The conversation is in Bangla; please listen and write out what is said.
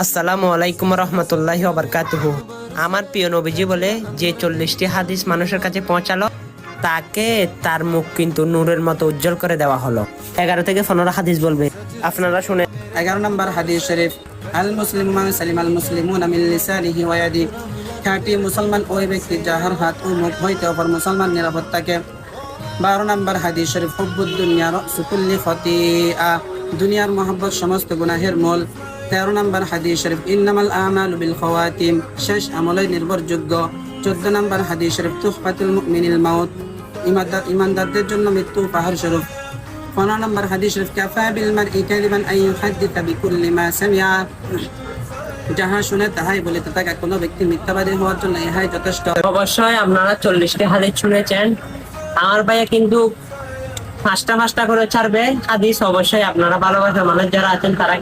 আসসালামু আলাইকুম রহমতুল্লাহি ওয়া বারাকাতুহু। আমার প্রিয় নবীজি বলে, যে 40টি হাদিস মানুষের কাছে পৌঁছালো তাকে তার মুখ কিন্তু নূরের মতো উজ্জ্বল করে দেওয়া হলো। 11 থেকে 15 হাদিস বলবে, আপনারা শুনে। 11 নম্বর হাদিস শরীফ, আল মুসলিমু মান সালিমাল মুসলিমুনা মিন লিসানিহি ওয়া ইয়াদিহি। খাঁটি মুসলমান ওই ব্যক্তি যাহার হাত ও মুখ হইতে অপর মুসলমান নিরাপদ থাকে। 12 নম্বর হাদিস শরীফ, হুব্বুদ দুনিয়া রাসু কুল্লি খতিআ। দুনিয়ার মহব্বত সমস্ত গুনাহের মূল। 13 নম্বর হাদিস শরীফ, ইন্নামাল আমালু বিল খাওয়াতিম। শেষ আমলই নির্ভরযোগ্য। 14 নম্বর হাদিস শরীফ, তুহফাতুল মুমিনিল মাউত। ইমানদারদের জন্য মৃত্যু উপহার স্বরূপ। 15 নম্বর হাদিস শরীফ, কাফা বিল মারই কাযিবান আন ইউহাদ্দিসা বিকুল্লি মা সামিআ। যাহা শুনে তাহাই বলিতে থাকে, কোনো ব্যক্তি মিথ্যাবাদী হওয়ার জন্য ইহাই যথেষ্ট। অবশ্যই আপনারা 40টি হাদিস শুনেছেন। আমার ভাইয়া কিন্তু পাঁচটা করে ছাড়বে হাদিস। অবশ্যই আপনারা ভালোবাসার মানুষ যারা আছেন তারা